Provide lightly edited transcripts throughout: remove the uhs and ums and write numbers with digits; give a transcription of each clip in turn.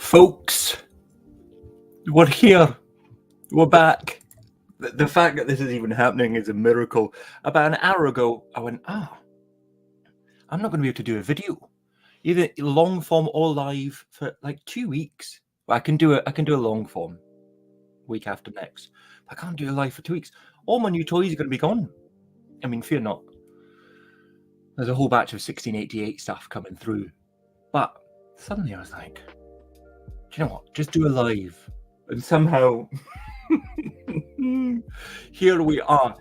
Folks, we're here. We're back. The fact that this is even happening is a miracle. About an hour ago, I went, I'm not going to be able to do a video, either long form or live, for like 2 weeks. Well, I can do a long form week after next. I can't do a live for 2 weeks. All my new toys are going to be gone. I mean, fear not. There's a whole batch of 1688 stuff coming through. But suddenly I was like, do you know what? Just do a live. And somehow, here we are.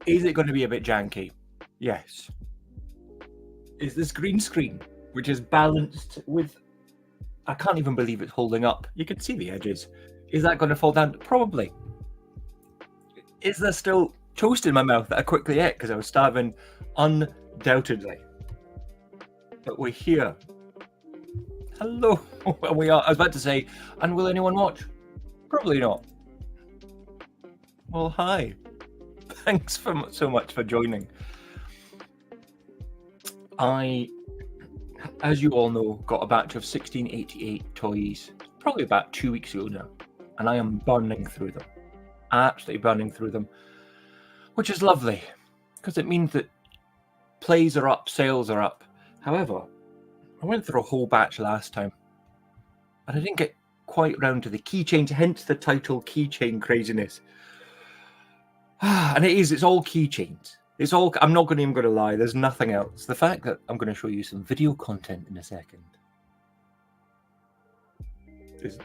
Is it going to be a bit janky? Yes. Is this green screen, which is balanced with... I can't even believe it's holding up. You can see the edges. Is that going to fall down? Probably. Is there still toast in my mouth that I quickly ate because I was starving? Undoubtedly. But we're here. Hello. We are. I was about to say, and will anyone watch? Probably not. Well, hi. Thanks so much for joining. I, as you all know, got a batch of 1688 toys probably about 2 weeks ago now, and I am burning through them. Absolutely burning through them, which is lovely because it means that plays are up, sales are up. However, I went through a whole batch last time and I didn't get quite round to the keychains, hence the title Keychain Craziness. And it's all keychains. It's all, I'm not even going to lie, there's nothing else. The fact that I'm going to show you some video content in a second is,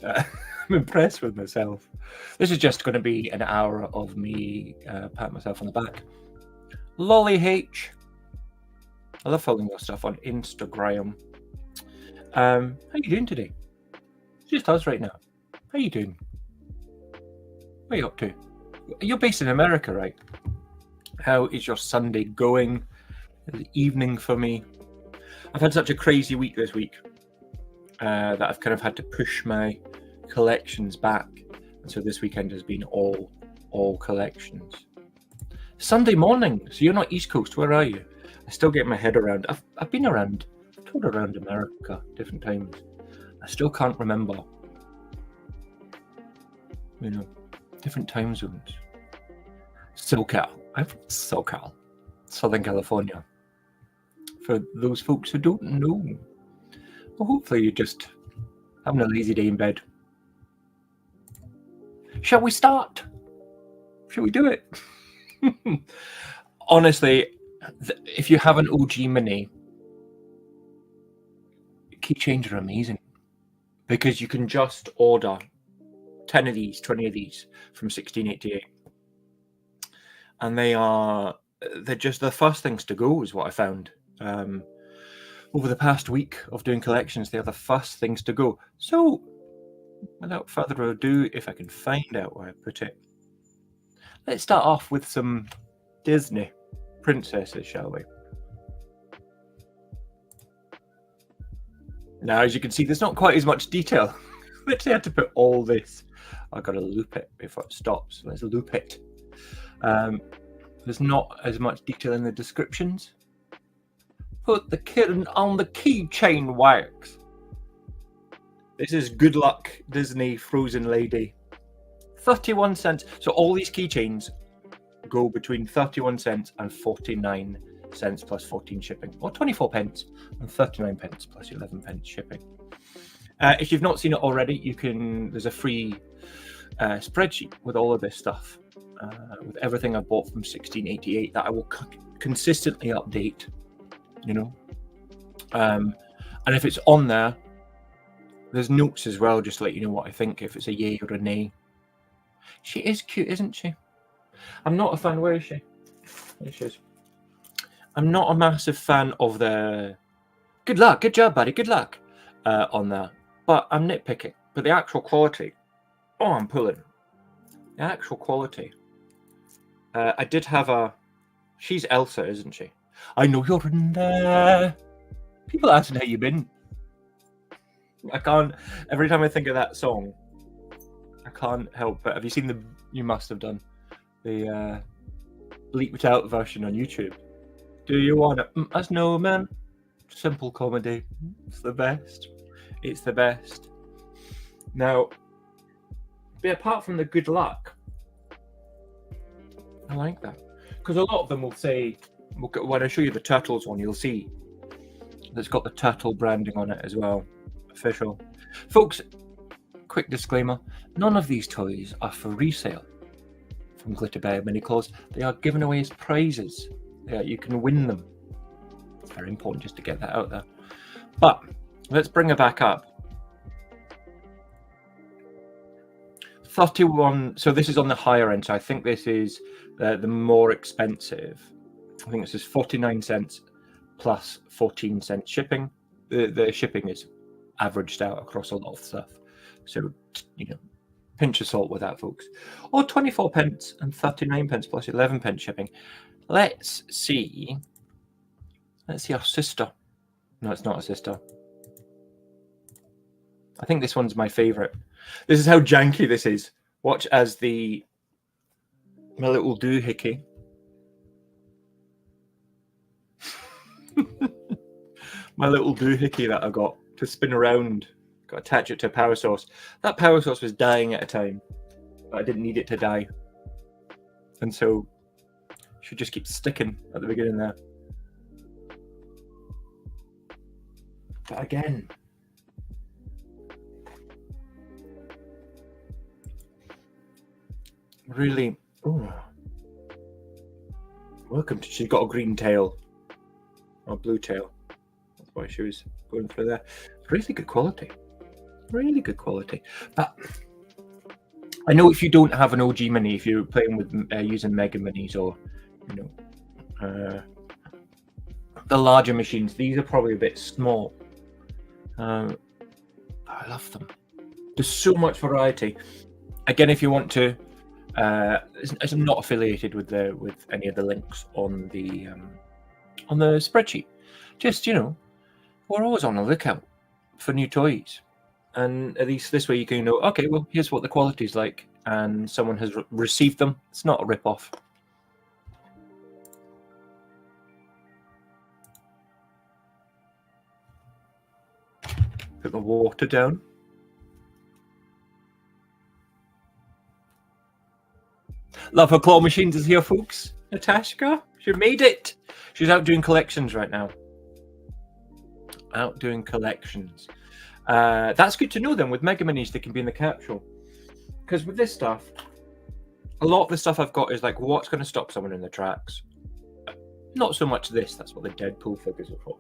I'm impressed with myself. This is just going to be an hour of me patting myself on the back. Lolly H. I love following your stuff on Instagram. How you doing today? It's just us right now. How you doing? What are you up to? You're based in America, right? How is your Sunday going? The evening for me. I've had such a crazy week this week that I've kind of had to push my collections back. And so this weekend has been all collections. Sunday morning. So you're not East Coast. Where are you? I still get my head around. I've been around, I've toured around America different times. I still can't remember, different time zones. SoCal. I'm from SoCal, Southern California. For those folks who don't know, well, hopefully you're just having a lazy day in bed. Shall we start? Shall we do it? Honestly, if you have an OG Mini, keychains are amazing because you can just order 10 of these, 20 of these from 1688. And they're just the first things to go is what I found. Over the past week of doing collections, they are the first things to go. So without further ado, if I can find out where I put it, let's start off with some Disney princesses, shall we? Now, as you can see, there's not quite as much detail. Literally had to put all this. I've got to loop it before it stops. Let's loop it. There's not as much detail in the descriptions. Put the kitten on the keychain wax. This is Good Luck Disney Frozen Lady. 31 cents. So all these keychains go between 31 cents and 49 cents plus 14 shipping, or 24 pence and 39 pence plus 11 pence shipping. If you've not seen it already, there's a free spreadsheet with all of this stuff, with everything I've bought from 1688 that I will consistently update, and if it's on there's notes as well, just to let you know what I think, if it's a yay or a nay. She is cute, isn't she? I'm not a fan. Where is she? There she is. I'm not a massive fan of the good luck, good job, buddy, good luck on there. But I'm nitpicking. But the actual quality, I'm pulling. The actual quality. I did have she's Elsa, isn't she? I know you're in there. People asking how you been. I can't, every time I think of that song, I can't help but, have you seen you must have done, the bleeped out version on YouTube? Do you want a snowman? Simple comedy. It's the best. It's the best. Now, but apart from the good luck, I like that. Because a lot of them will say, when I show you the Turtles one, you'll see that's got the Turtle branding on it as well. Official. Folks, quick disclaimer, none of these toys are for resale from Glitter Bear Mini Claws. They are given away as prizes. You can win them. It's very important just to get that out there. But let's bring it back up. 31. So this is on the higher end. So I think this is the more expensive. I think this is 49 cents plus 14 cents shipping. The shipping is averaged out across a lot of stuff. So, pinch of salt with that, folks. Or 24 pence and 39 pence plus 11 pence shipping. Let's see our sister. No, it's not a sister. I think this one's my favorite. This is how janky this is. Watch as my little doohickey. My little doohickey that I got to spin around. Got to attach it to a power source. That power source was dying at a time, but I didn't need it to die. And so, should just keep sticking at the beginning there. But again, really, welcome to, she's got a green tail, or blue tail. That's why she was going through there. Really good quality. Really good quality. But I know if you don't have an OG Mini, if you're playing with using Mega Minis or, the larger machines, these are probably a bit small. I love them. There's so much variety. Again, if you want to, I'm not affiliated with any of the links on the spreadsheet. Just we're always on the lookout for new toys, and at least this way you can know. Okay, well, here's what the quality's like, and someone has received them. It's not a rip-off. Put the water down. Love her claw machines is here, folks. Natasha, she made it. She's out doing collections right now. Out doing collections. That's good to know then. With Mega Minis, they can be in the capsule. Because with this stuff, a lot of the stuff I've got is like, what's going to stop someone in the tracks? Not so much this. That's what the Deadpool figures are for.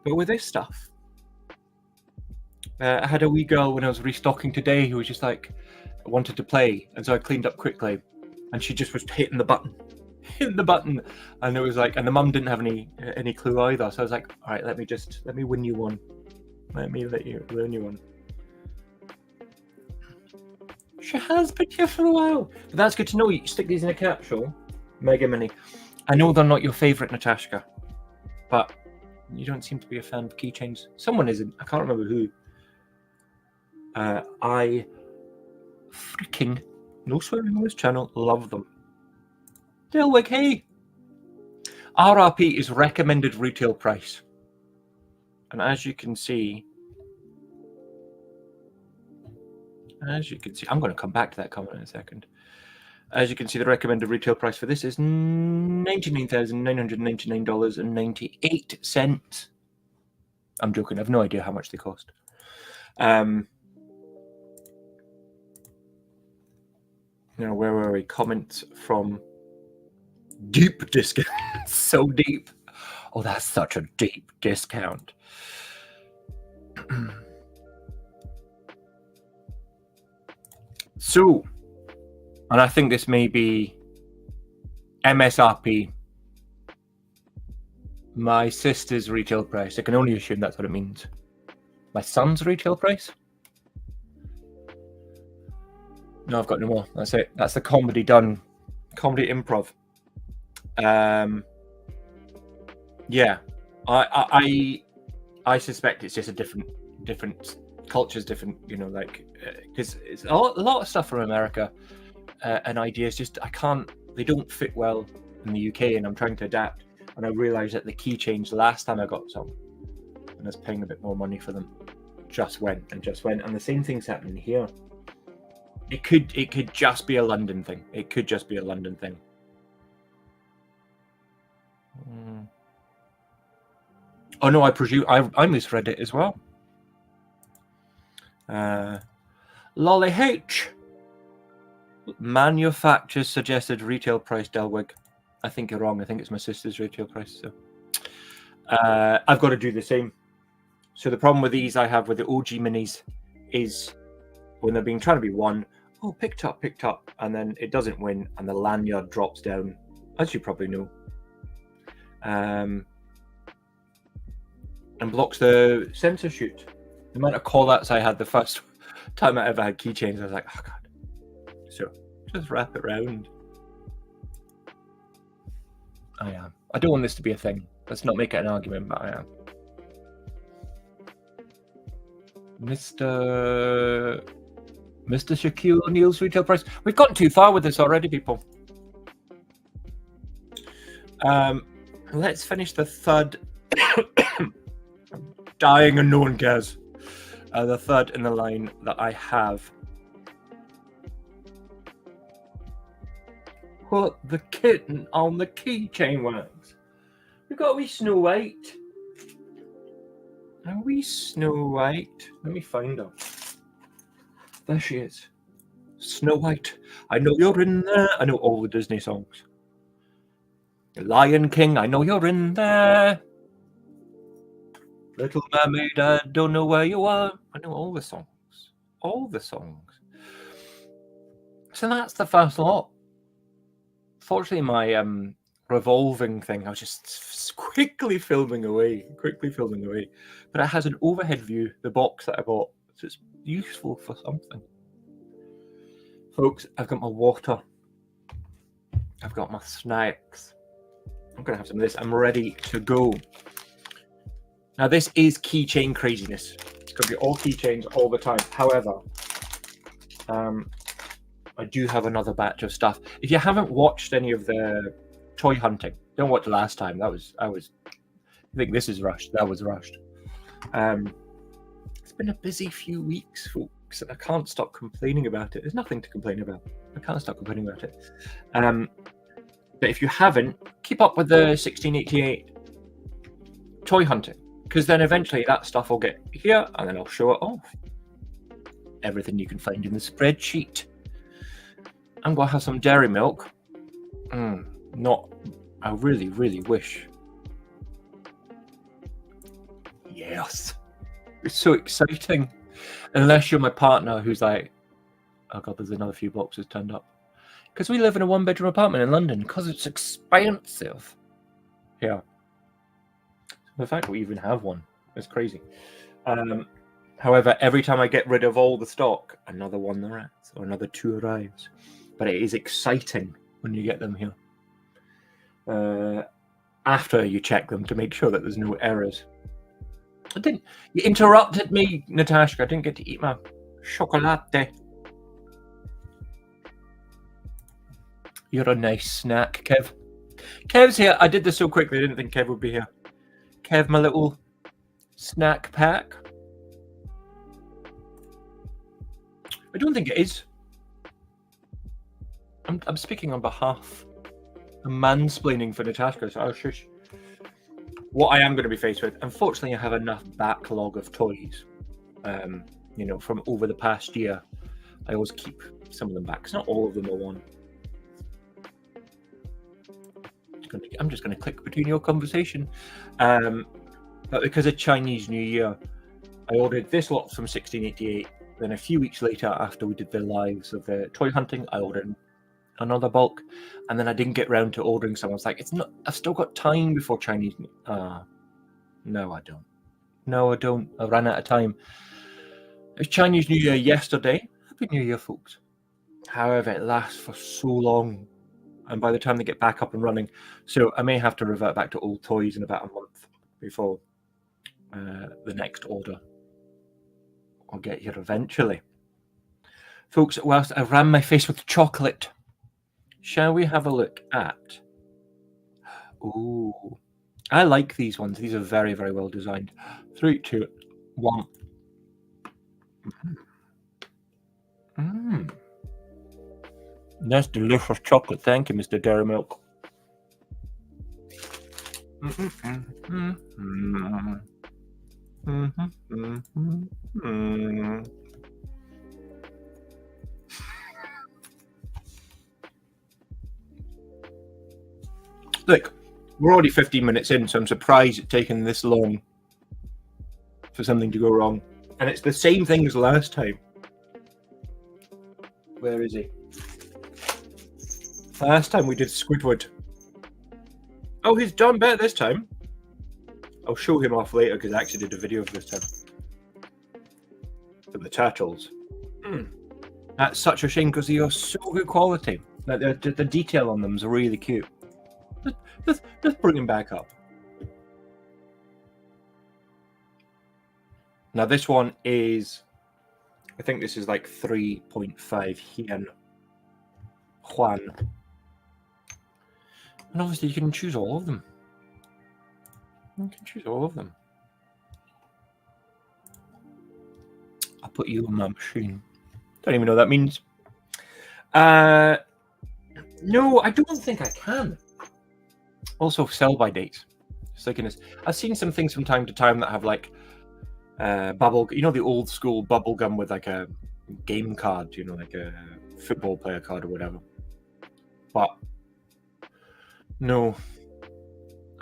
But with this stuff, I had a wee girl when I was restocking today who was just like, wanted to play. And so I cleaned up quickly. And she just was hitting the button. And it was like, and the mum didn't have any clue either. So I was like, all right, let me win you one. Let me win you one. She has been here for a while. But that's good to know. You stick these in a capsule. Mega Mini. I know they're not your favourite, Natasha. But you don't seem to be a fan of keychains. Someone isn't. I can't remember who. I freaking, no swearing on this channel, love them. Delwig, hey! RRP is recommended retail price. And as you can see, I'm going to come back to that comment in a second. As you can see, the recommended retail price for this is $99,999.98. I'm joking. I have no idea how much they cost. Now, where were we? Comments from deep discount. So deep. Oh, that's such a deep discount. So, and I think this may be MSRP, my sister's retail price. I can only assume that's what it means. My son's retail price? No, I've got no more. That's it. That's the comedy done. Comedy improv. Yeah. I suspect it's just a different cultures, different, because it's a lot of stuff from America and ideas just they don't fit well in the UK, and I'm trying to adapt. And I realized that the Keychains last time I got some, and I was paying a bit more money for them. just went, and the same thing's happening here. It could just be a London thing. It could just be a London thing. Oh no, I presume I misread it as well. Lolly H. Manufacturer's suggested retail price Delwig. I think you're wrong. I think it's my sister's retail price. So I've got to do the same. So the problem with these I have with the OG minis is when they're being trying to be won, oh, picked up, and then it doesn't win, and the lanyard drops down, as you probably know, and blocks the sensor shoot. The amount of call-outs I had the first time I ever had keychains, I was like, oh god. So just wrap it round. I am. I don't want this to be a thing. Let's not make it an argument, but I am. Mr. Shaquille O'Neal's retail price. We've gotten too far with this already, people. Let's finish the third. I'm dying and no one cares. The third in the line that I have. Put the kitten on the keychain wax. We've got a wee Snow White. A wee Snow White. Let me find her. There she is. Snow White. I know you're in there. I know all the Disney songs. Lion King. I know you're in there. Little Mermaid. I don't know where you are. I know all the songs. All the songs. So that's the first lot. Fortunately, my revolving thing, I was just quickly filming away. But it has an overhead view, the box that I bought. So it's useful for something. Folks, I've got my water. I've got my snacks. I'm going to have some of this. I'm ready to go. Now, this is keychain craziness. It's going to be all keychains all the time. However, I do have another batch of stuff. If you haven't watched any of the toy hunting, don't watch the last time. I think this is rushed. That was rushed. It's been a busy few weeks, folks, and I can't stop complaining about it. There's nothing to complain about. I can't stop complaining about it. But if you haven't, keep up with the 1688 toy hunting, because then eventually that stuff will get here, and then I'll show it off. Everything you can find in the spreadsheet. I'm going to have some dairy milk. I really, really wish. Yes. It's so exciting. Unless you're my partner who's like, oh God, there's another few boxes turned up. Because we live in a one-bedroom apartment in London, because it's expensive. Yeah. The fact that we even have one is crazy. However, every time I get rid of all the stock, another one arrives, or another two arrives. But it is exciting when you get them here. After you check them to make sure that there's no errors. You interrupted me, Natasha. I didn't get to eat my chocolate. You're a nice snack, Kev. Kev's here. I did this so quickly, I didn't think Kev would be here. Kev, my little snack pack. I don't think it is. I'm speaking on behalf. I'm mansplaining for Natasha, so shush. What I am going to be faced with, unfortunately, I have enough backlog of toys. From over the past year. I always keep some of them back, because not all of them are one. I'm just going to click between your conversation. But because of Chinese New Year, I ordered this lot from 1688. Then a few weeks later, after we did the lives of the toy hunting, I ordered another bulk, and then I didn't get round to ordering some. I was like, I've still got time before Chinese New Year. No, I don't. I ran out of time. It was Chinese New Year yesterday. Happy New Year, folks. However, it lasts for so long, and by the time they get back up and running, so I may have to revert back to old toys in about a month before the next order will get here eventually. Folks, whilst I ran my face with chocolate, shall we have a look at... Ooh, I like these ones. These are very, very well designed. 3, 2, 1. Mm. That's delicious chocolate. Thank you, Mr. Dairy Milk. Look, we're already 15 minutes in, so I'm surprised it's taken this long for something to go wrong. And it's the same thing as last time. Where is he? Last time we did Squidward. Oh, he's done better this time. I'll show him off later because I actually did a video of this time. For the turtles. That's such a shame because they are so good quality. Like the detail on them is really cute. Let's bring him back up. Now this one is, I think this is like 3.5 Juan. And obviously you can choose all of them. You can choose all of them. I'll put you on my machine. Don't even know what that means. No, I don't think I can. Also, sell by date. Just looking at, I've seen some things from time to time that have like bubble. You know, the old school bubble gum with like a game card. You know, like a football player card or whatever. But no,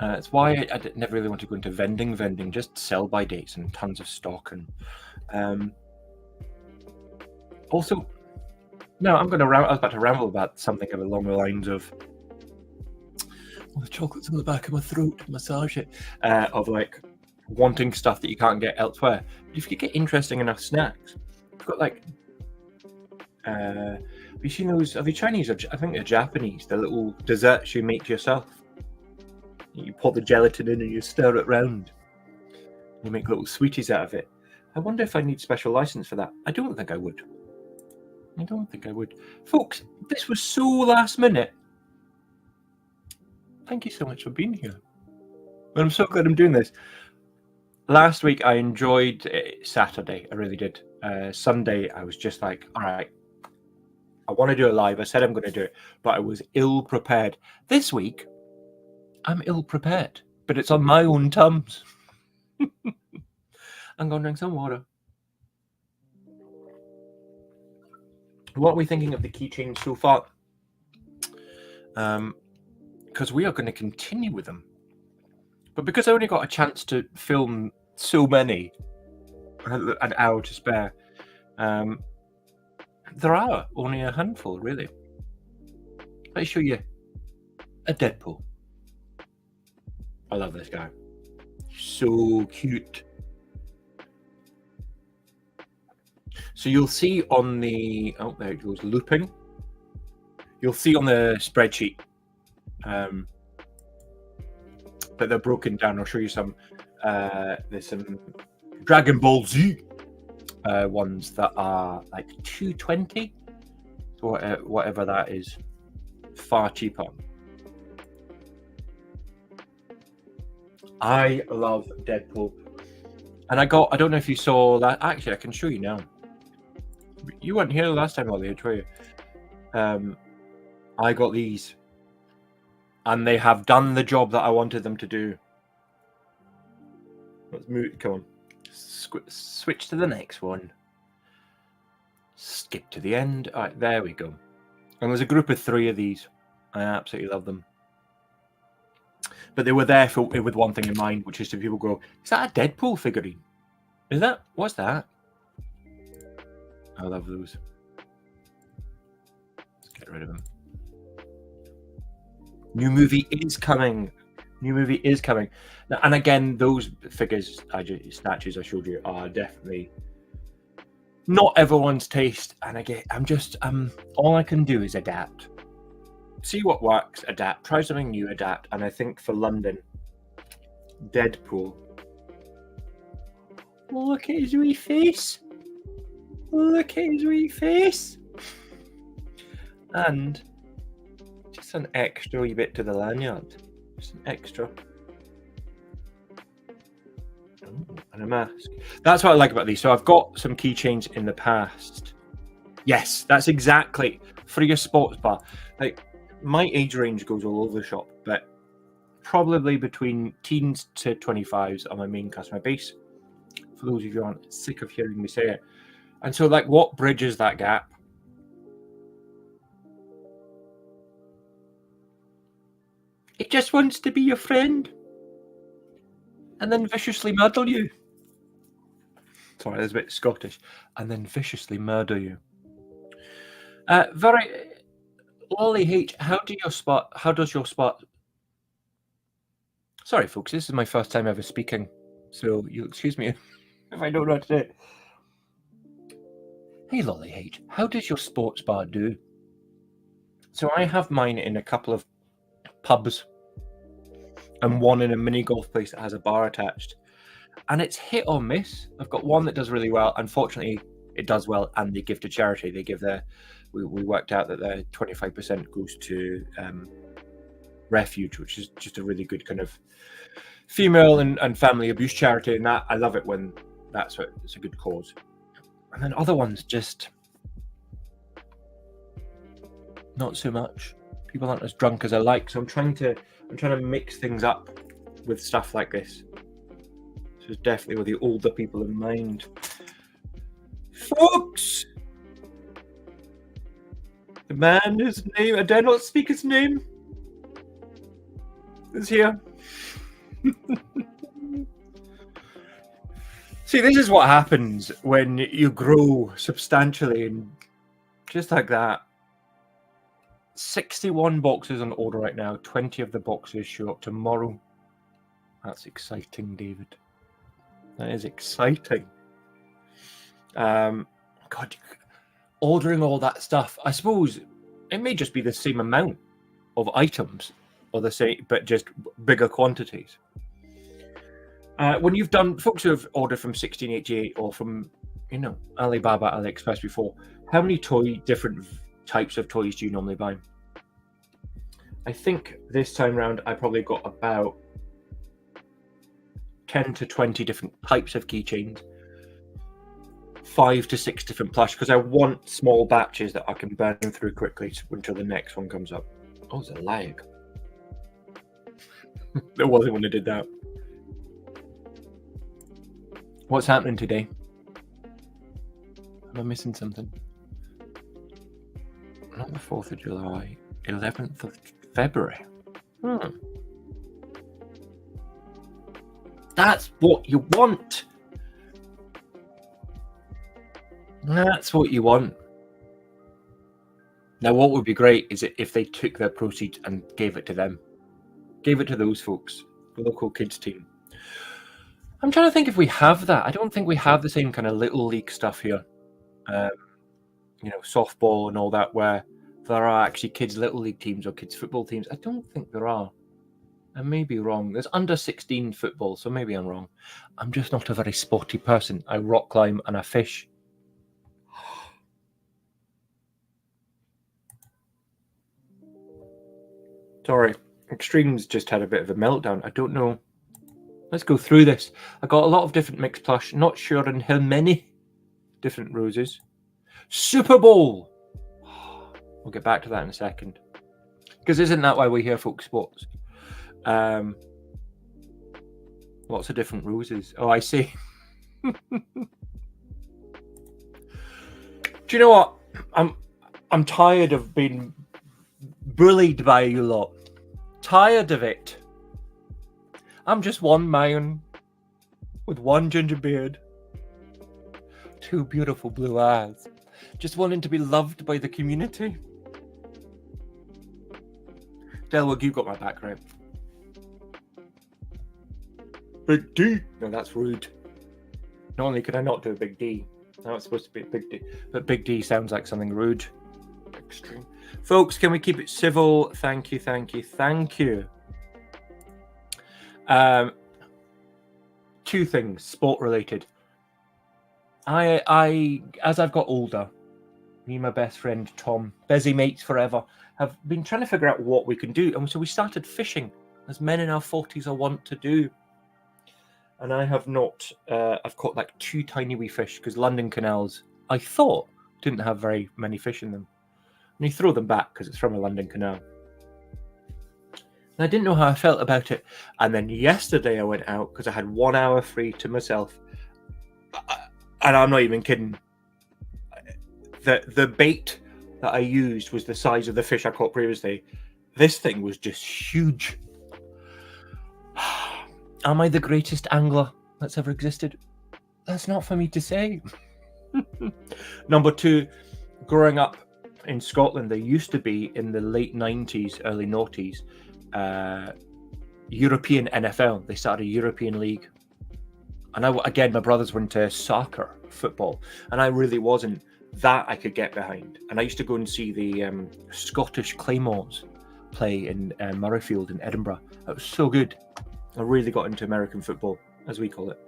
it's why I never really want to go into vending. Just sell by dates and tons of stock and. Also, no, I was about to ramble about something along the lines of, the chocolate's on the back of my throat, massage it, of like wanting stuff that you can't get elsewhere. But if you get interesting enough snacks, you've got like, have you seen those? Have you Chinese? I think they're Japanese. The little desserts you make yourself. You pour the gelatin in and you stir it round. You make little sweeties out of it. I wonder if I need special license for that. I don't think I would. Folks, this was so last minute. Thank you so much for being here. I'm so glad I'm doing this. Last week I enjoyed Saturday. I really did. Sunday I was just like, all right, I want to do it live. I said I'm going to do it, but I was ill prepared. This week I'm ill prepared, but it's on my own terms. I'm going to drink some water. What are we thinking of the keychains so far? Because we are going to continue with them. But because I only got a chance to film so many, an hour to spare, there are only a handful, really. Let's show you a Deadpool. I love this guy. So cute. So you'll see on the, oh, there it goes, looping. You'll see on the spreadsheet, but they're broken down. I'll show you some. There's some Dragon Ball Z ones that are like $2.20, so whatever that is, far cheaper. I love Deadpool, and I don't know if you saw that. Actually, I can show you now. You weren't here last time, Ollie, were you? I got these, and they have done the job that I wanted them to do. Let's move. Come on, switch to the next one. Skip to the end. All right, there we go. And there's a group of 3 of these. I absolutely love them. But they were there with one thing in mind, which is to people go, is that a Deadpool figurine? Is that? What's that? I love those. Let's get rid of them. New movie is coming. Now, and again, those figures, statues I showed you, are definitely not everyone's taste. And all I can do is adapt. See what works, adapt. Try something new, adapt. And I think for London, Deadpool. Look at his wee face. And just an extra wee bit to the lanyard. Just an extra. And a mask. That's what I like about these. So I've got some keychains in the past. Yes, that's exactly for your sports bar. Like my age range goes all over the shop, but probably between teens to 25s are my main customer base. For those of you who aren't sick of hearing me say it. And so, like, what bridges that gap? It just wants to be your friend and then viciously murder you. Sorry, that's a bit Scottish. And then viciously murder you. Lolly H, how does your spot? Sorry, folks, this is my first time ever speaking, so you'll excuse me if I don't know what to say. Hey, Lolly H, how does your sports bar do? So I have mine in a couple of pubs and one in a mini golf place that has a bar attached. And it's hit or miss. I've got one that does really well. Unfortunately, it does well and they give to charity. They give we worked out that their 25% goes to Refuge, which is just a really good kind of female and family abuse charity. And that I love it when it's a good cause. And then other ones just not so much. People aren't as drunk as I like. So I'm trying to mix things up with stuff like this. So it's definitely with the older people in mind. Folks! The man, his name, I dare not speak his name, is here. See, this is what happens when you grow substantially and just like that. 61 boxes on order right now. 20 of the boxes show up tomorrow. That's exciting, David. That is exciting. God, ordering all that stuff. I suppose it may just be the same amount of items, or the same, but just bigger quantities. When you've done, folks who have ordered from 1688 or from, Alibaba, AliExpress before, how many different types of toys do you normally buy? I think this time round I probably got about 10 to 20 different types of keychains, 5 to 6 different plush, because I want small batches that I can burn through quickly until the next one comes up. Oh, it's a lag. There wasn't when I did that. What's happening today? Am I missing something? Not the 4th of July, 11th of February. That's what you want. That's what you want. Now, what would be great is if they took their proceeds and gave it to them. Gave it to those folks, the local kids team. I'm trying to think if we have that. I don't think we have the same kind of little league stuff here. Softball and all that, where there are actually kids' little league teams or kids' football teams. I don't think there are. I may be wrong. There's under 16 football, so maybe I'm wrong. I'm just not a very sporty person. I rock climb and I fish. Sorry, Extremes just had a bit of a meltdown. I don't know. Let's go through this. I got a lot of different mixed plush. Not sure on how many different roses. Super Bowl. We'll get back to that in a second. Because isn't that why we're here, folks? Sports. Lots of different roses. Oh, I see. Do you know what? I'm tired of being bullied by you lot. Tired of it. I'm just one man with one ginger beard, 2 beautiful blue eyes, just wanting to be loved by the community. Delwig, you got my back, right? Big D. No, that's rude. Not only could I not do a big D, now it's supposed to be a big D, but big D sounds like something rude. Extreme. Folks, can we keep it civil? Thank you, thank you, thank you. 2 things, sport related. I as I've got older, me and my best friend Tom, busy mates forever, have been trying to figure out what we can do. And so we started fishing, as men in our 40s are wont to do. And I have not, I've caught like 2 tiny wee fish because London canals, I thought, didn't have very many fish in them. And you throw them back because it's from a London canal. And I didn't know how I felt about it. And then yesterday I went out because I had 1 hour free to myself. And I'm not even kidding. The bait that I used was the size of the fish I caught previously. This thing was just huge. Am I the greatest angler that's ever existed? That's not for me to say. Number 2, growing up in Scotland, there used to be in the late 90s, early noughties, European NFL. They started a European league. And again, my brothers were into soccer, football, and I really wasn't. That I could get behind. And I used to go and see the Scottish Claymores play in Murrayfield in Edinburgh. It was so good. I really got into American football, as we call it.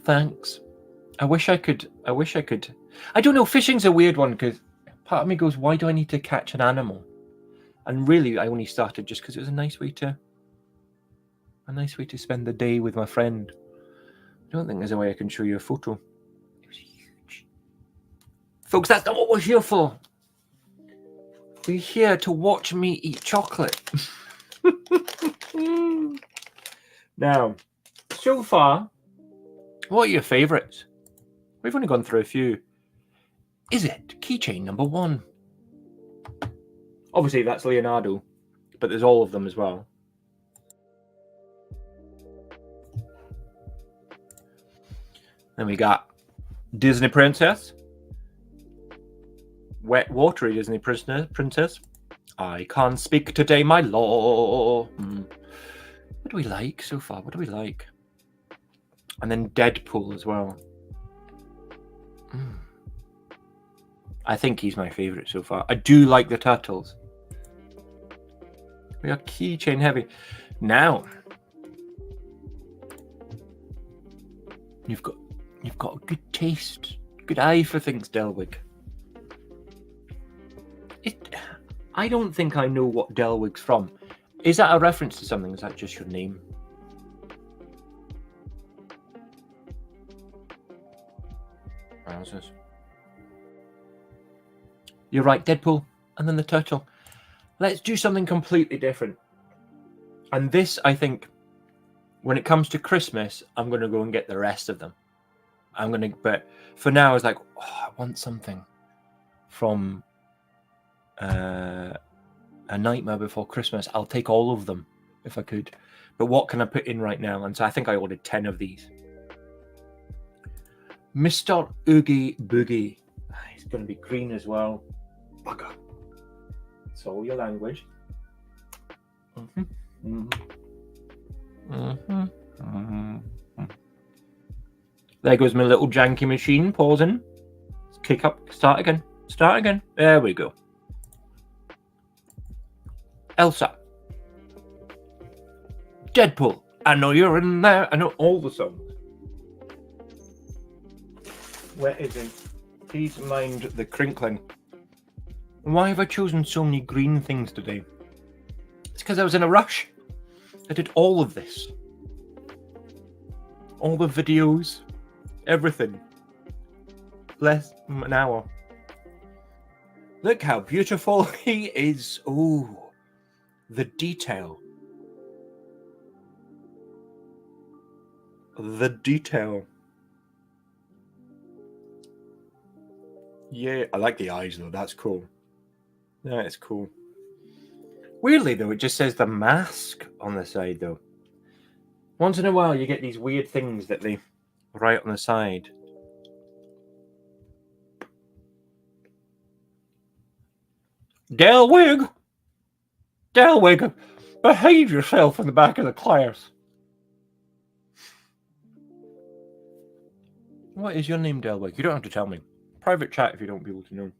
Thanks. I wish I could. I don't know. Fishing's a weird one because part of me goes, why do I need to catch an animal? And really, I only started just because it was a nice way to spend the day with my friend. I don't think there's a way I can show you a photo. It was huge. Folks, that's not what we're here for. We're here to watch me eat chocolate. Now, so far, what are your favourites? We've only gone through a few. Is it Keychain number 1? Obviously, that's Leonardo, but there's all of them as well. Then we got Disney Princess. Wet watery Disney Princess. I can't speak today, my lord. What do we like so far? What do we like? And then Deadpool as well. I think he's my favourite so far. I do like the turtles. We are Keychain heavy. Now, you've got a good taste, good eye for things, Delwig. I don't think I know what Delwig's from. Is that a reference to something? Is that just your name? How's this? You're right, Deadpool, and then the turtle. Let's do something completely different. And this, I think, when it comes to Christmas, I'm going to go and get the rest of them. But for now, I was like, I want something from A Nightmare Before Christmas. I'll take all of them if I could. But what can I put in right now? And so I think I ordered 10 of these. Mr. Oogie Boogie. He's going to be green as well. Bugger. It's all your language. There goes my little janky machine. Pausing. Kick up. Start again. Start again. There we go. Elsa. Deadpool. I know you're in there. I know all the songs. Where is he? Please mind the crinkling. Why have I chosen so many green things today? It's because I was in a rush. I did all of this. All the videos. Everything. Less than an hour. Look how beautiful he is. Oh, the detail. The detail. Yeah, I like the eyes though. That's cool. Yeah, it's cool. Weirdly though, it just says the mask on the side though. Once in a while, you get these weird things that they write on the side. Delwig, behave yourself in the back of the class. What is your name, Delwig? You don't have to tell me. Private chat if you don't want people to know.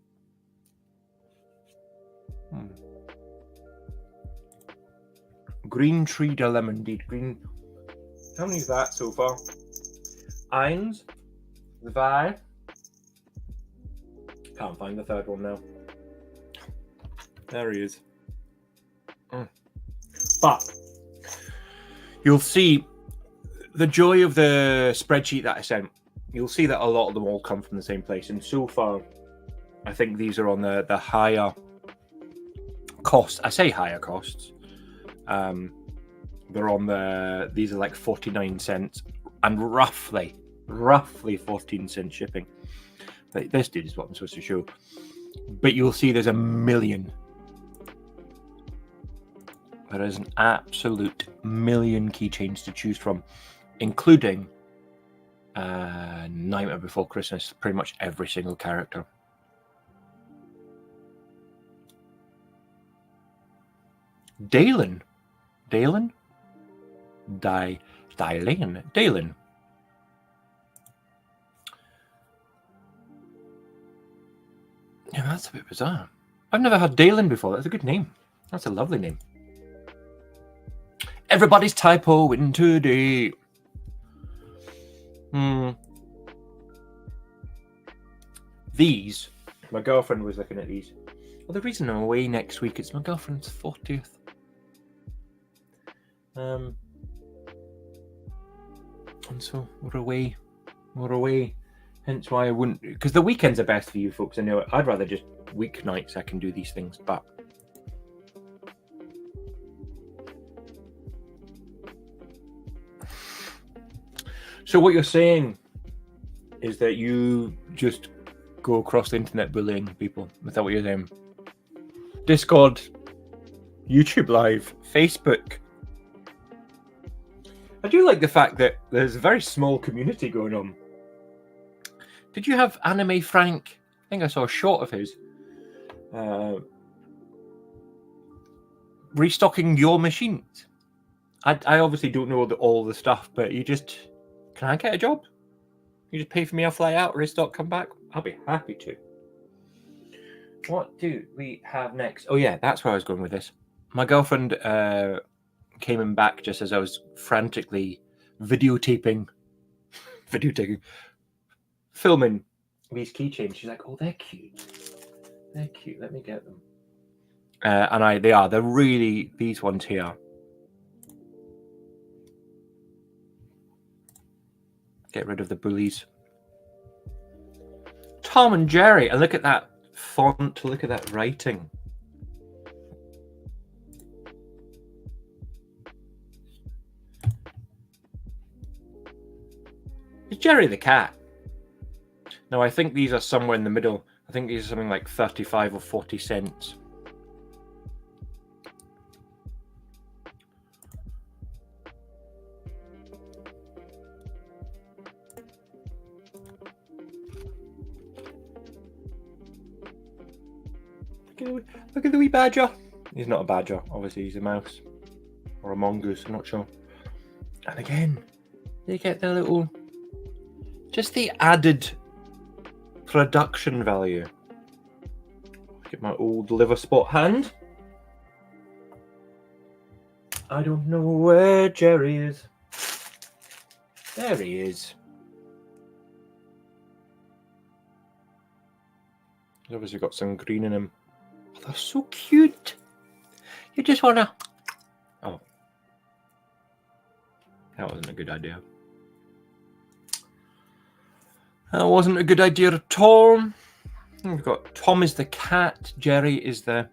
Green tree dilemma indeed. Green. How many is that so far? Eins, zwei. Can't find the third one now. There he is. But You'll see the joy of the spreadsheet that I sent. You'll see that a lot of them all come from the same place. And so far, I think these are on the higher cost. I say higher costs. They're on these are like 49 cents and roughly 14 cent shipping. But this dude is what I'm supposed to show. But you'll see there's a million. There is an absolute million keychains to choose from, including Nightmare Before Christmas, pretty much every single character. Dalen. Dalen? Dalen. Yeah, that's a bit bizarre. I've never had Dalen before. That's a good name. That's a lovely name. Everybody's typoing today. These, my girlfriend was looking at these. Well, the reason I'm away next week, it's my girlfriend's 40th. And so we're away. Hence why I wouldn't, because the weekends are best for you folks. I know it. I'd rather just weeknights I can do these things, but so what you're saying is that you just go across the internet bullying people. Is that what you're saying? Discord, YouTube Live, Facebook. I do like the fact that there's a very small community going on. Did you have Anime Frank? I think I saw a shot of his. Restocking your machines. I obviously don't know all the stuff, but you just... Can I get a job? You just pay for me, I'll fly out, restock, come back. I'll be happy to. What do we have next? Oh yeah, that's where I was going with this. My girlfriend came in back just as I was frantically videotaping, filming these keychains. She's like, "Oh, they're cute. They're cute. Let me get them." They're really, these ones here. Get rid of the bullies. Tom and Jerry, and look at that font. Look at that writing. It's Jerry the cat. No, I think these are somewhere in the middle. I think these are something like 35 or 40 cents. Look at the wee badger. He's not a badger, obviously he's a mouse. Or a mongoose, I'm not sure. And again, they get the little... Just the added production value. Look at my old liver spot hand. I don't know where Jerry is. There he is. He's obviously got some green in him. Oh, they're so cute. You just wanna... Oh. That wasn't a good idea. That wasn't a good idea at all. We've got Tom is the cat. Jerry is the...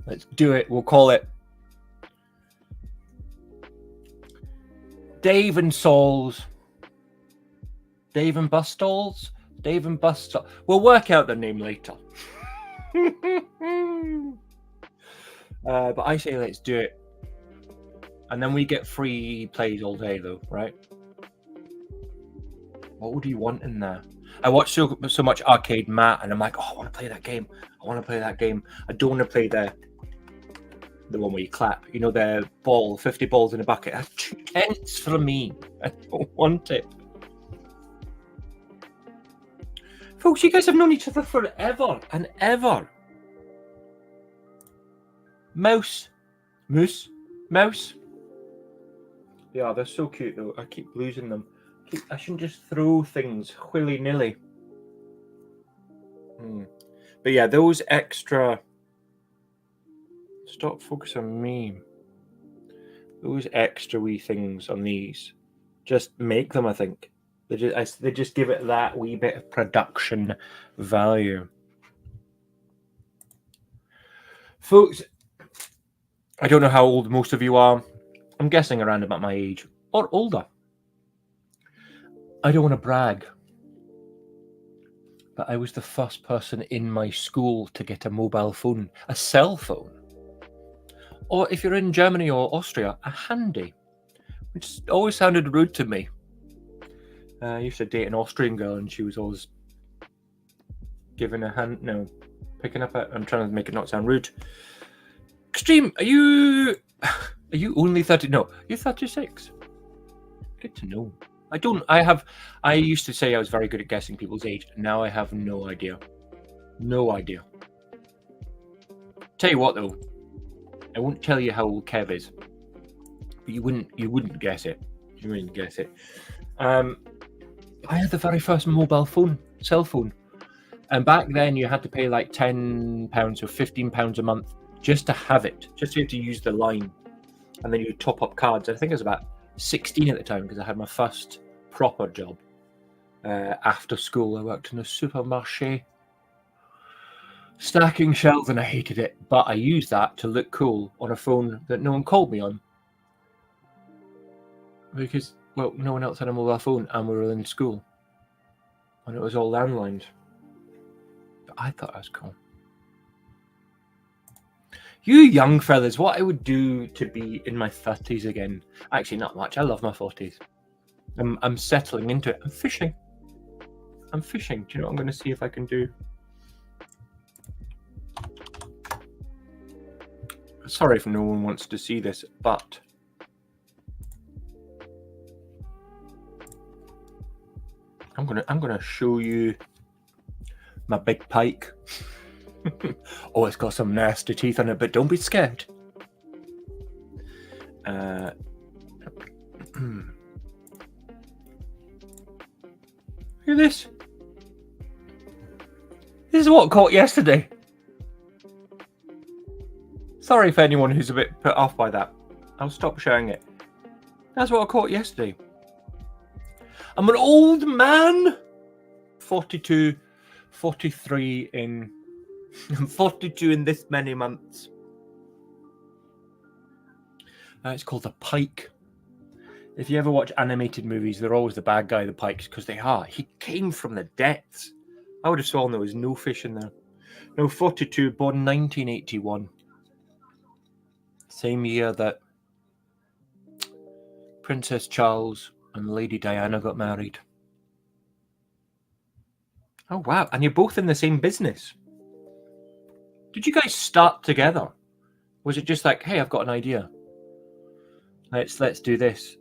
Let's do it. We'll call it Dave and Sauls. Dave and Bustalls? Dave and Bustalls. We'll work out the name later. But I say let's do it. And then we get free plays all day, though, right? What would you want in there? I watch so much Arcade Matt, and I'm like, oh, I want to play that game. I want to play that game. I don't want to play the one where you clap. You know, the ball, 50 balls in a bucket. That's too tense for me. I don't want it. Folks, you guys have known each other forever and ever. Mouse. Yeah, they're so cute though. I keep losing them. I shouldn't just throw things willy-nilly. But yeah, those extra Stop focus on me. Those extra wee things on these just make them, I think. They just give it that wee bit of production value. Folks, I don't know how old most of you are. I'm guessing around about my age or older. I don't want to brag, but I was the first person in my school to get a mobile phone, a cell phone. Or if you're in Germany or Austria, a handy, which always sounded rude to me. I used to date an Austrian girl and she was always giving a hand, no, picking up it. I'm trying to make it not sound rude. Extreme, are you only 30? No, you're 36. Good to know. I used to say I was very good at guessing people's age. Now I have no idea. No idea. Tell you what though, I won't tell you how old Kev is, but you wouldn't guess it. You wouldn't guess it. I had the very first mobile phone, cell phone. And back then you had to pay like £10 or £15 a month just to have it, just to use the line. And then you top up cards. I think it was about 16 at the time because I had my first proper job. After school, I worked in a supermarché, stacking shelves, and I hated it. But I used that to look cool on a phone that no one called me on. Because, well, no one else had a mobile phone and we were in school. And it was all landlines. But I thought I was cool. You young fellas, what I would do to be in my 30s again. Actually, not much. I love my 40s. I'm settling into it. I'm fishing. Do you know what I'm going to see if I can do? Sorry if no one wants to see this, but I'm gonna show you my big pike. Oh, it's got some nasty teeth on it, but don't be scared. Look at this. This is what caught yesterday. Sorry for anyone who's a bit put off by that. I'll stop showing it. That's what I caught yesterday. I'm an old man. 42, 43 in... I'm 42 in this many months. It's called a pike. If you ever watch animated movies, they're always the bad guy, the pikes, because they are. He came from the depths. I would have sworn there was no fish in there. No, 42, born 1981. Same year that Princess Charles and Lady Diana got married. Oh, wow. And you're both in the same business. Did you guys start together? Was it just like, hey, I've got an idea. Let's do this.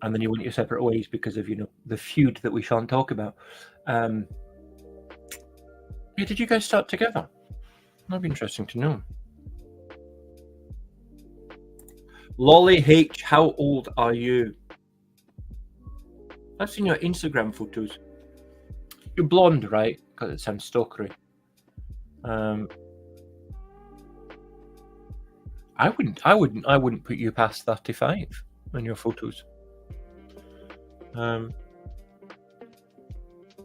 And then you went your separate ways because of, the feud that we shan't talk about. Yeah, did you guys start together? That'd be interesting to know. Lolly H, how old are you? I've seen your Instagram photos. You're blonde, right? Because it sounds stalkery. I wouldn't put you past 35 in your photos. I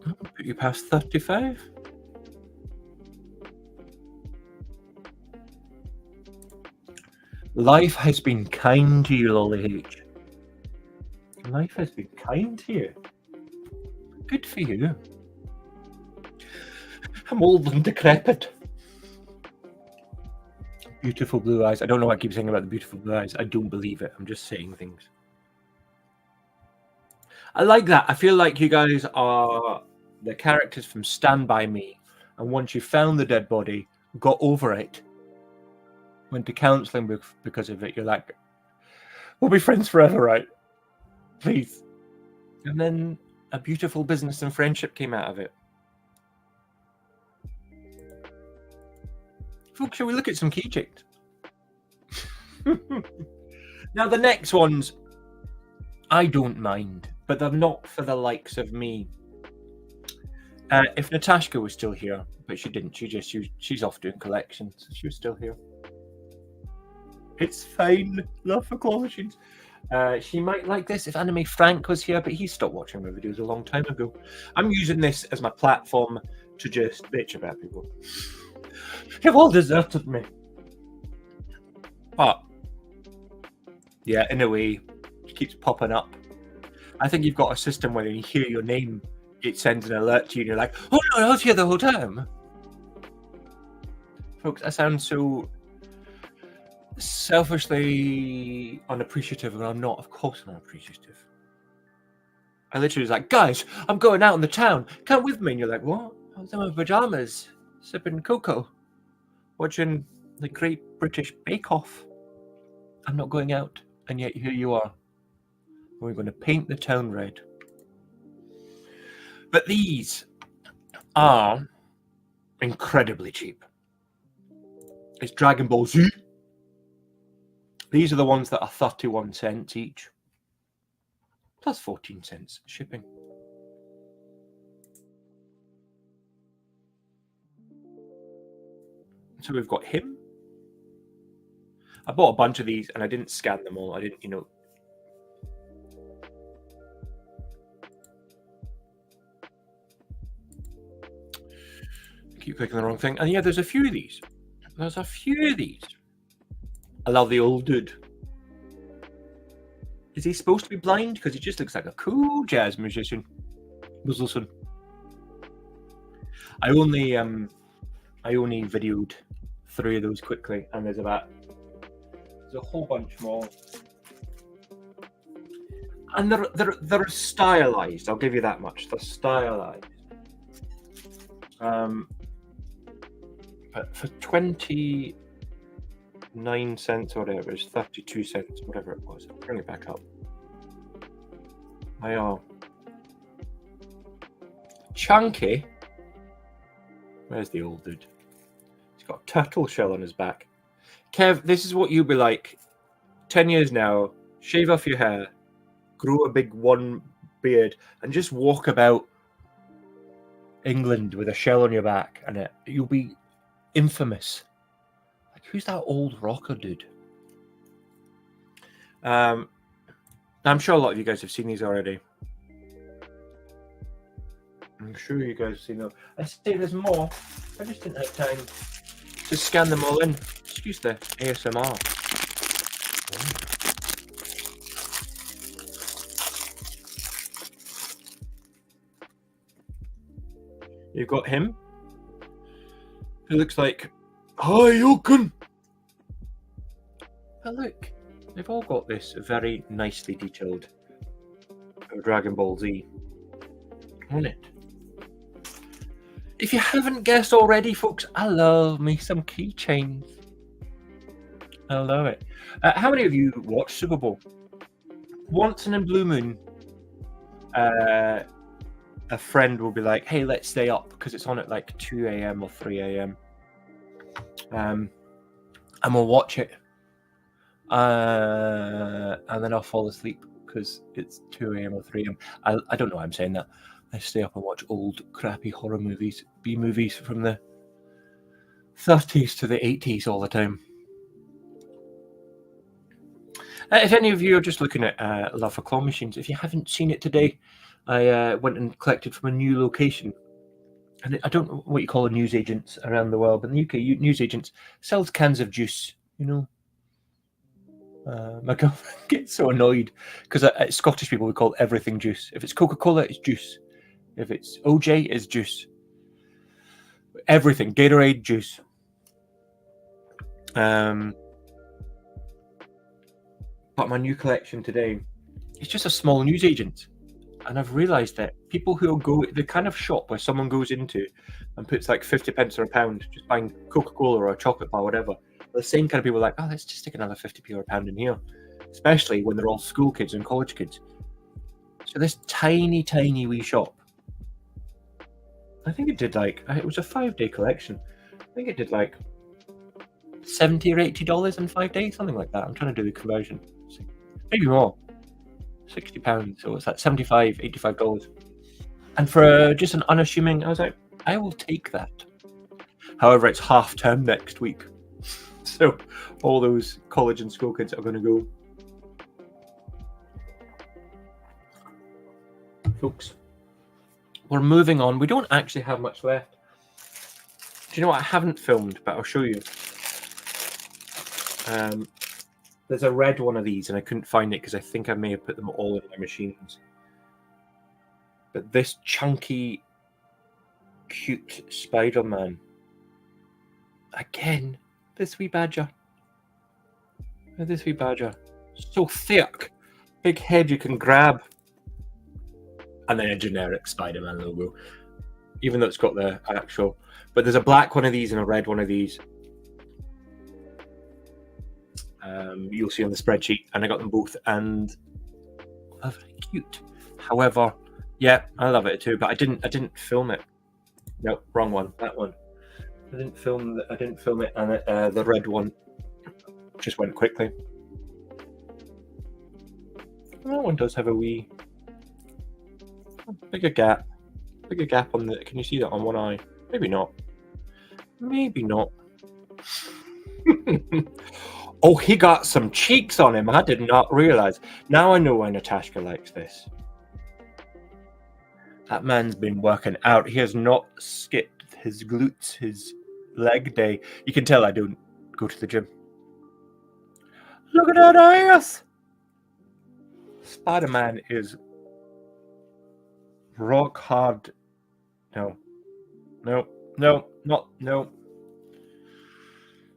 wouldn't put you past 35. Life has been kind to you, Lolly H. Life has been kind to you. Good for you. I'm old and decrepit. Beautiful blue eyes. I don't know why I keep saying about the beautiful blue eyes. I don't believe it. I'm just saying things. I like that. I feel like you guys are the characters from Stand By Me. And once you found the dead body, got over it, went to counselling because of it, you're like, we'll be friends forever, right? Please. And then a beautiful business and friendship came out of it. Folks, shall we look at some keychains? Now, the next ones, I don't mind, but they're not for the likes of me. If Natasha was still here, but she didn't, she's off doing collections, so she was still here. It's fine. Love for claw machines. She might like this if Anime Frank was here, but he stopped watching my videos a long time ago. I'm using this as my platform to just bitch about people. You've all deserted me. But, yeah, in a way, it keeps popping up. I think you've got a system where you hear your name, it sends an alert to you, and you're like, oh no, I was here the whole time. Folks, I sound so selfishly unappreciative, and I'm not. Of course I'm unappreciative. I literally was like, guys, I'm going out in the town. Come with me. And you're like, what? I was in my pajamas, sipping cocoa, watching the Great British Bake Off. I'm not going out, and yet here you are. We're going to paint the town red. But these are incredibly cheap. It's Dragon Ball Z. These are the ones that are 31 cents each, plus 14 cents shipping. So we've got him. I bought a bunch of these and I didn't scan them all. I didn't, keep clicking the wrong thing. And yeah, there's a few of these. I love the old dude. Is he supposed to be blind? Because he just looks like a cool jazz musician. Muzzleson. I only videoed 3 of those quickly, and there's a whole bunch more. And they're stylized. I'll give you that much. They're stylized. But for 29 cents or whatever, it's 32 cents, whatever it was. I'll bring it back up. They are chunky. Where's the old dude? He's got a turtle shell on his back. Kev, this is what you'll be like 10 years now. Shave off your hair, grow a big one beard, and just walk about England with a shell on your back, and you'll be infamous. Like, who's that old rocker dude? I'm sure a lot of you guys have seen these already. I'm sure you guys have seen them. I say there's more. I just didn't have time to scan them all in. Excuse the ASMR. You've got him, who looks like Hadouken. But look, they've all got this very nicely detailed Dragon Ball Z on it. If you haven't guessed already, folks, I love me some keychains. I love it. How many of you watch Super Bowl? Once in a blue moon, a friend will be like, hey, let's stay up because it's on at like 2 a.m. or 3 a.m. And we'll watch it. And then I'll fall asleep because it's 2 a.m. or 3 a.m. I don't know why I'm saying that. I stay up and watch old, crappy horror movies, B-movies from the 30s to the 80s all the time. If any of you are just looking at Love for Claw Machines, if you haven't seen it today, I went and collected from a new location. And I don't know what you call a newsagents around the world, but in the UK, newsagents sells cans of juice, My girlfriend gets so annoyed because Scottish people, we call everything juice. If it's Coca-Cola, it's juice. If it's OJ, it's juice. Everything. Gatorade, juice. But my new collection today is just a small newsagent. And I've realised that people who go, the kind of shop where someone goes into and puts like 50 pence or a pound, just buying Coca-Cola or a chocolate bar, whatever, the same kind of people are like, oh, let's just stick another 50p or a pound in here. Especially when they're all school kids and college kids. So this tiny, tiny wee shop, I think it did it was a 5-day collection. I think it did like $70 or $80 in 5 days, something like that. I'm trying to do the conversion. Maybe more. £60, so it's like $75, $85. And for just an unassuming, I was like, I will take that. However, it's half term next week. So all those college and school kids are going to go. Folks, we're moving on. We don't actually have much left. Do you know what I haven't filmed, but I'll show you. There's a red one of these, and I couldn't find it because I think I may have put them all in my machines. But this chunky, cute Spider-Man. Again, this wee badger. This wee badger. So thick. Big head you can grab. And then a generic Spider-Man logo. Even though it's got the actual... But there's a black one of these and a red one of these. You'll see on the spreadsheet. And I got them both. And they're very cute. However, yeah, I love it too. But I didn't film it. No, wrong one. That one. I didn't film it, and the red one just went quickly. And that one does have a wee bigger gap on the. Can you see that on one eye? Maybe not. Maybe not. Oh, he got some cheeks on him. I did not realize. Now I know why Natasha likes this. That man's been working out. He has not skipped his glutes, his leg day. You can tell I don't go to the gym. Look at that ass! Spider-Man is rock hard. No.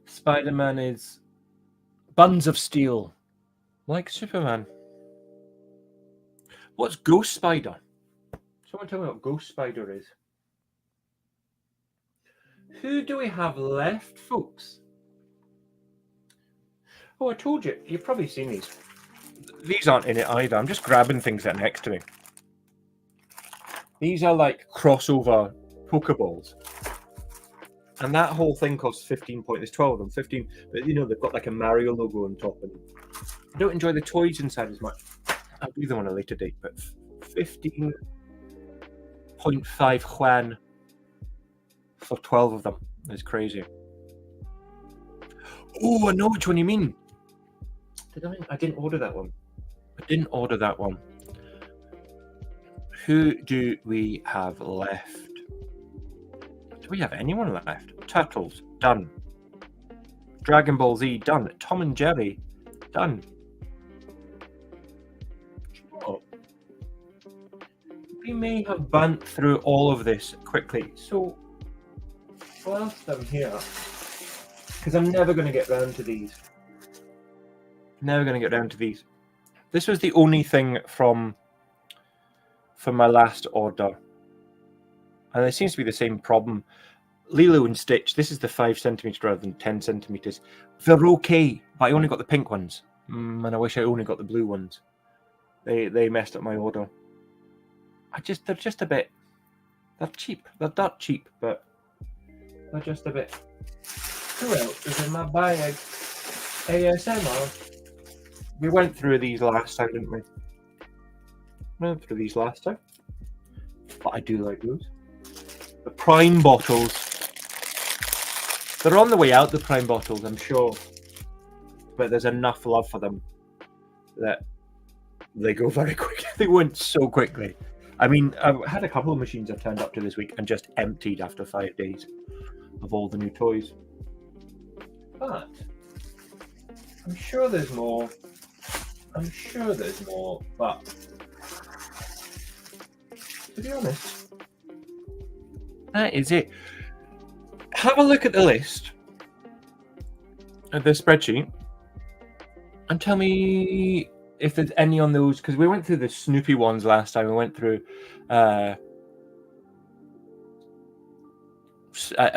Spider-Man is buns of steel, like Superman. What's Ghost Spider? Someone tell me what Ghost Spider is. Who do we have left, folks? Oh, I told you. You've probably seen these. These aren't in it either. I'm just grabbing things that are next to me. These are like crossover Pokeballs. And that whole thing costs 15 points. There's 12 of them, 15. But you know, they've got like a Mario logo on top. And I don't enjoy the toys inside as much. I'll do them on a later date. But 15.5 Juan for 12 of them. It's crazy. Oh, I know which one you mean. I didn't order that one. Who do we have left? Do we have anyone left? Turtles, done. Dragon Ball Z, done. Tom and Jerry, done. Oh. We may have burnt through all of this quickly. So, whilst I'm here, because I'm never going to get round to these. This was the only thing from my last order. And it seems to be the same problem. Lilo and Stitch, this is the 5 centimetres rather than 10 centimetres. They're okay, but I only got the pink ones. And I wish I only got the blue ones. They messed up my order. They're just a bit... They're cheap. They're not cheap, but they're just a bit... Who else is in my bag? ASMR. We went through these last time, didn't we? But I do like those. The Prime bottles. They're on the way out, the Prime bottles, I'm sure. But there's enough love for them that they go very quickly. They went so quickly. I mean, I've had a couple of machines I've turned up to this week and just emptied after 5 days of all the new toys. But I'm sure there's more. But to be honest, that is it. Have a look at the list, at the spreadsheet, and tell me if there's any on those, because we went through the Snoopy ones last time. We went through a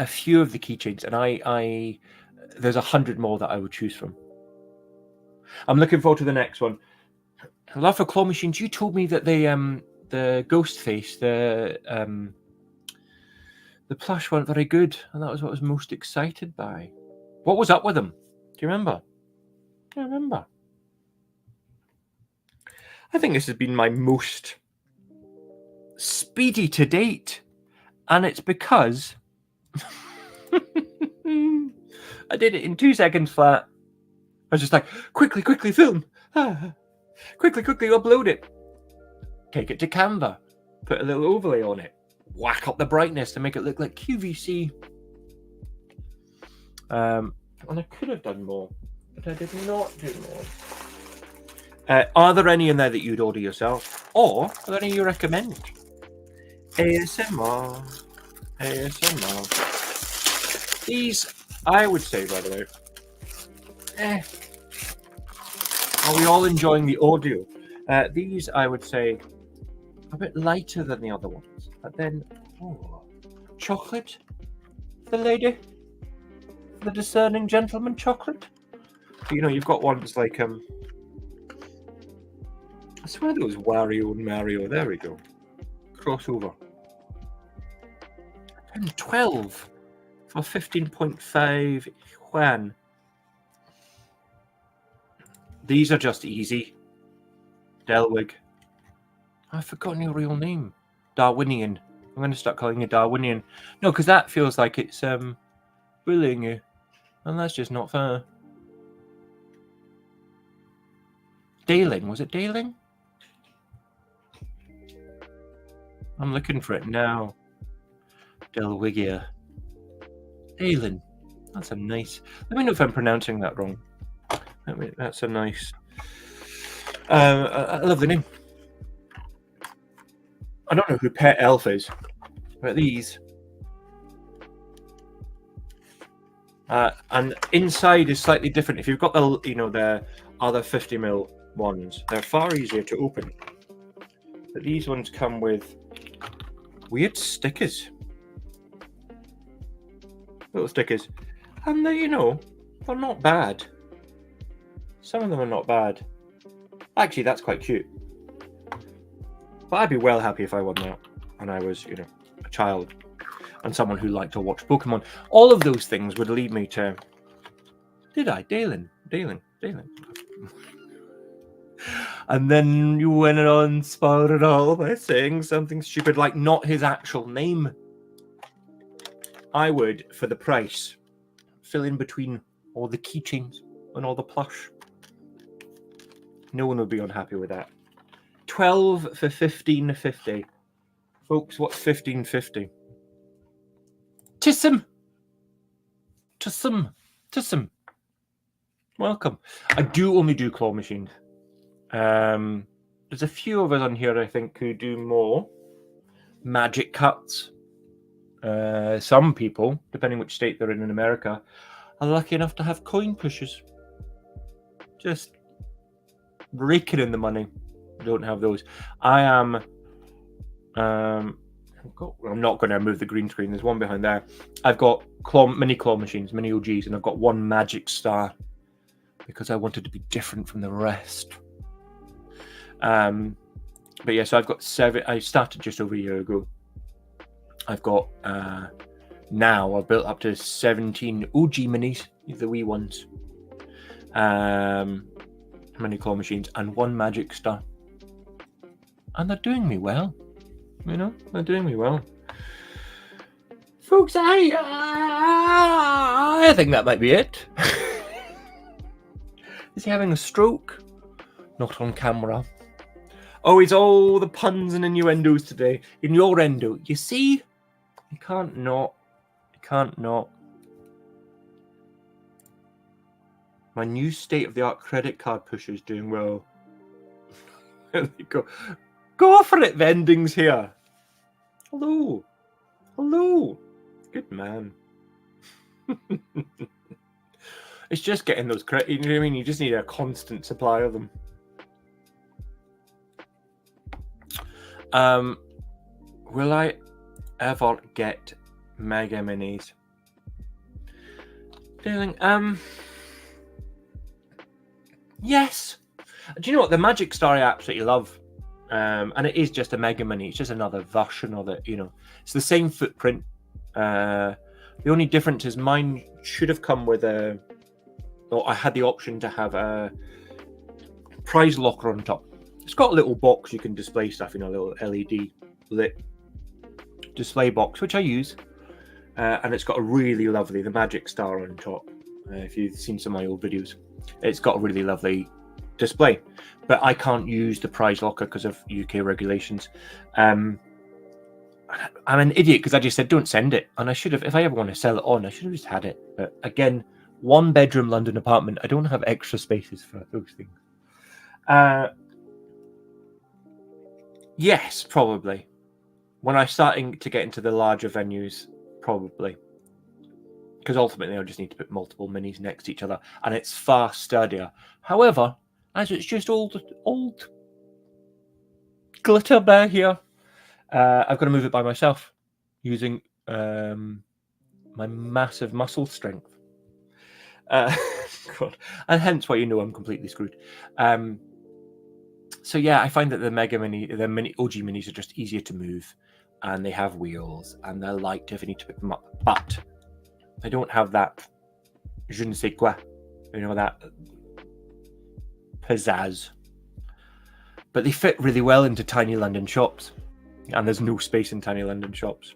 few of the keychains, and I there's 100 more that I would choose from. I'm looking forward to the next one. I love for claw machines. You told me that the ghost face, the plush weren't very good, and that was what I was most excited by. What was up with them? Do you remember? I remember. I think this has been my most speedy to date, and it's because I I did it in 2 seconds flat. I was just like, quickly, film. Quickly, upload it. Take it to Canva. Put a little overlay on it. Whack up the brightness to make it look like QVC. And I could have done more, but I did not do more. Are there any in there that you'd order yourself? Or are there any you recommend? ASMR. These, I would say, by the way, are we all enjoying the audio? These, I would say, a bit lighter than the other ones. But then, chocolate? The lady? The discerning gentleman chocolate? You know, you've got ones like, I swear there was Wario and Mario. There we go. Crossover. And 12 for 15.5 yuan. These are just easy. Delwig. I've forgotten your real name. Darwinian. I'm going to start calling you Darwinian. No, because that feels like it's bullying you. And that's just not fair. Daling. Was it Daling? I'm looking for it now. Delwigia. Daling. That's a nice... Let me know if I'm pronouncing that wrong. That's a nice... I love the name. I don't know who Pet Elf is, but these... and inside is slightly different. If you've got the, you know, the other 50mm ones, they're far easier to open. But these ones come with weird stickers. Little stickers. And they, you know, they're not bad. Some of them are not bad. Actually, that's quite cute. But I'd be well happy if I won that. And I was, you know, a child. And someone who liked to watch Pokemon. All of those things would lead me to... Did I? Daling. And then you went on and spoiled it all by saying something stupid like not his actual name. I would, for the price, fill in between all the keychains and all the plush. No one would be unhappy with that. 12 for 15.50. Folks, what's 15.50? Tissum. Welcome. I do only do claw machines. There's a few of us on here, I think, who do more magic cuts. Some people, depending which state they're in America, are lucky enough to have coin pushers. Just raking in the money. Don't have those. I am... I'm not going to move the green screen. There's one behind there. I've got mini claw machines, mini OGs, and I've got one magic star because I wanted to be different from the rest. But yeah, so I've got 7. I started just over a year ago. I've got now I've built up to 17 OG minis, the wee ones, mini claw machines, and one magic star, and they're doing me well. You know, they're doing me well, folks. I think that might be it. Is he having a stroke? Not on camera. Oh, it's all the puns and innuendos today. Innuendo. You see? You can't not. You can't not. My new state-of-the-art credit card pusher is doing well. There you go. Go for it, vendings here. Hello. Hello. Good man. It's just getting those credit. You know what I mean? You just need a constant supply of them. Will I ever get Mega Minis? Feeling, yes. Do you know what? The Magic Star I absolutely love. And it is just a Mega Mini. It's just another version of it, you know. It's the same footprint. The only difference is mine should have come with a... Or I had the option to have a prize locker on top. It's got a little box you can display stuff in, a little LED lit display box, which I use. And it's got a really lovely, the Magic Star on top. If you've seen some of my old videos, it's got a really lovely display, but I can't use the prize locker because of UK regulations. I'm an idiot because I just said don't send it, and I should have. If I ever want to sell it on, I should have just had it. But again, 1-bedroom London apartment, I don't have extra spaces for those things. Yes, probably. When I'm starting to get into the larger venues, probably. Because ultimately I just need to put multiple minis next to each other, and it's far sturdier. However, as it's just old glitter bear here, I've got to move it by myself using my massive muscle strength. God. And hence why you know I'm completely screwed. So yeah, I find that the OG minis are just easier to move, and they have wheels, and they're light if I need to pick them up. But I don't have that je ne sais quoi, that pizzazz. But they fit really well into tiny London shops, and there's no space in tiny London shops.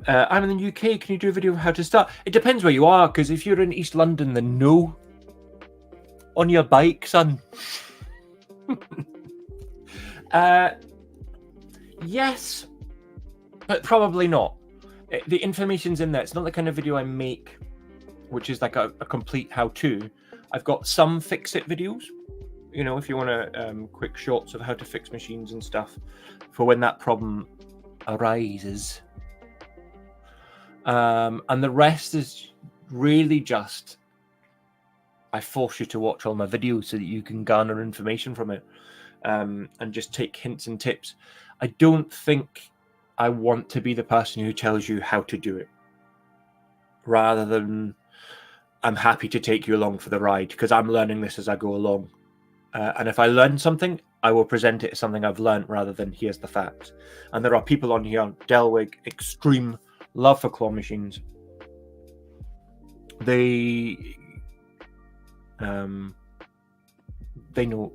I'm in the UK. Can you do a video of how to start? It depends where you are, because if you're in East London, then no. On your bike, son. Yes, but probably not. The information's in there. It's not the kind of video I make, which is like a complete how-to. I've got some fix-it videos, if you want to quick shorts of how to fix machines and stuff for when that problem arises. And the rest is really just I force you to watch all my videos so that you can garner information from it, and just take hints and tips. I don't think I want to be the person who tells you how to do it, rather than I'm happy to take you along for the ride, because I'm learning this as I go along. And if I learn something, I will present it as something I've learned rather than here's the facts. And there are people on here, Delwig, extreme love for claw machines. They know,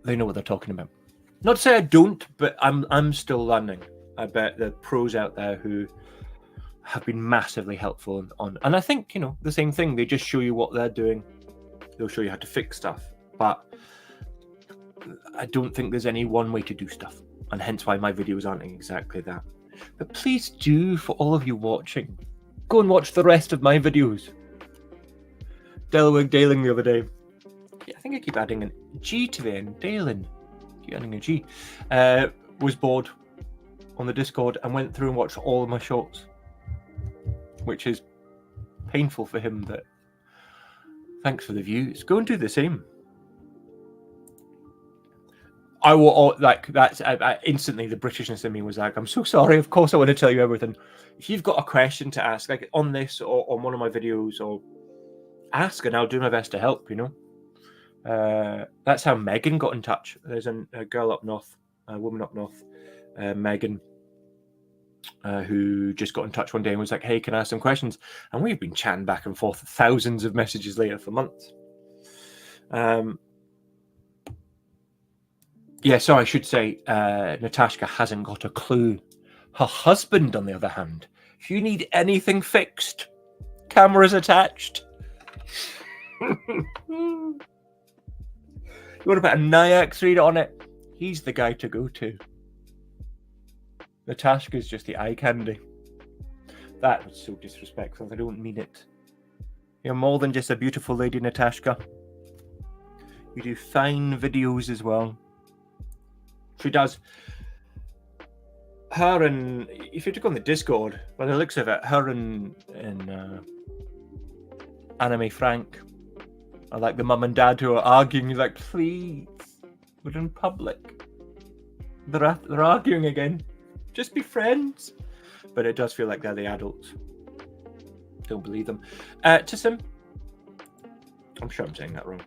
they know what they're talking about. Not to say I don't, but I'm still learning. I bet the pros out there who have been massively helpful on, and I think the same thing. They just show you what they're doing. They'll show you how to fix stuff, but I don't think there's any one way to do stuff, and hence why my videos aren't exactly that. But please do, for all of you watching, go and watch the rest of my videos. Delwig Daling the other day. I think I keep adding an G to the end. Dalen. Keep adding a G. Was bored on the Discord and went through and watched all of my shorts, which is painful for him. But thanks for the views. Go and do the same. I will that's instantly the Britishness in me was like, I'm so sorry. Of course, I want to tell you everything. If you've got a question to ask, like on this or on one of my videos, or ask, and I'll do my best to help. That's how Megan got in touch. There's a girl up north, a woman up north, Megan, who just got in touch one day and was like, hey, can I ask some questions? And we've been chatting back and forth thousands of messages later for months. Yeah, so I should say Natasha hasn't got a clue. Her husband, on the other hand, if you need anything fixed, cameras attached. You want to put a Nyax reader on it? He's the guy to go to. Natasha's just the eye candy. That was so disrespectful. I don't mean it. You're more than just a beautiful lady, Natasha. You do fine videos as well. She does. Her and, if you look on the Discord, by the looks of it, her and Anime Frank are like the mum and dad who are arguing. You're like, please, we're in public. They're arguing again. Just be friends. But it does feel like they're the adults. Don't believe them. Tissim, I'm sure I'm saying that wrong.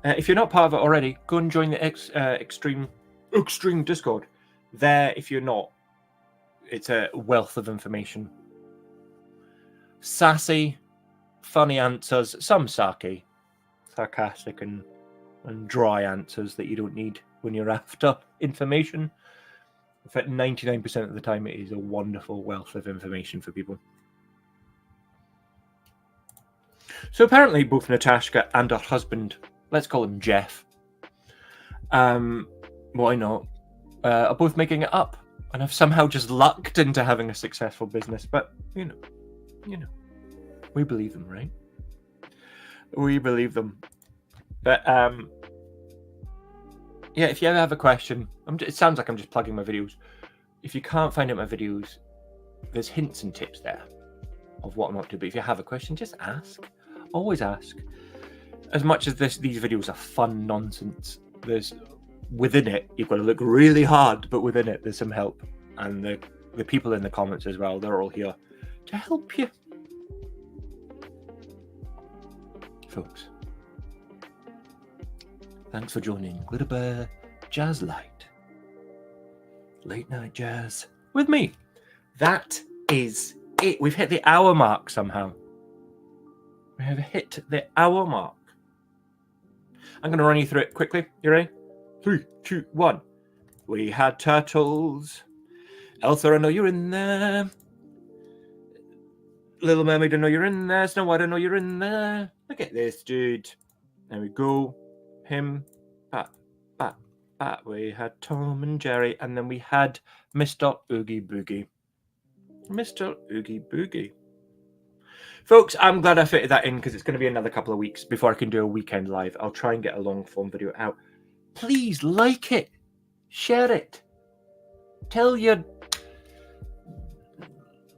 If you're not part of it already, go and join the extreme Discord. There, if you're not, it's a wealth of information. Sassy, funny answers, some sarcastic and dry answers that you don't need when you're after information. In fact, 99% of the time, it is a wonderful wealth of information for people. So apparently, both Natasha and her husband, let's call him Jeff, why not, are both making it up, and have somehow just lucked into having a successful business. But you know, we believe them, right? We believe them. But yeah, if you ever have a question, it sounds like I'm just plugging my videos. If you can't find out my videos, there's hints and tips there of what I'm up to. But if you have a question, just ask. Always ask. As much as these videos are fun nonsense, there's within it, you've got to look really hard, but within it, there's some help. And the people in the comments as well, they're all here to help you. Folks, thanks for joining Glitter Bear Jazz Light. Late night jazz with me. That is it. We've hit the hour mark somehow. We have hit the hour mark. I'm going to run you through it quickly. You ready? 3, 2, 1. We had turtles. Elsa, I know you're in there. Little Mermaid, I know you're in there. Snow White, I know you're in there. Look at this, dude. There we go. Him. Bat. We had Tom and Jerry. And then we had Mr. Oogie Boogie. Mr. Oogie Boogie. Folks, I'm glad I fitted that in because it's going to be another couple of weeks before I can do a weekend live. I'll try and get a long form video out. Please like it. Share it. Tell your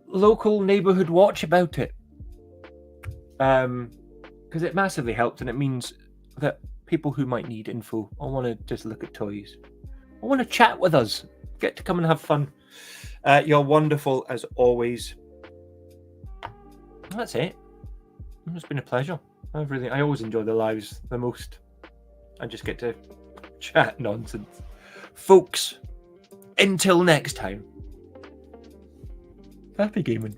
local neighborhood watch about it. Because it massively helps, and it means that people who might need info or want to just look at toys or want to chat with us, get to come and have fun. You're wonderful as always. That's it. It's been a pleasure. I always enjoy the lives the most. I just get to chat nonsense. Folks, until next time, happy gaming.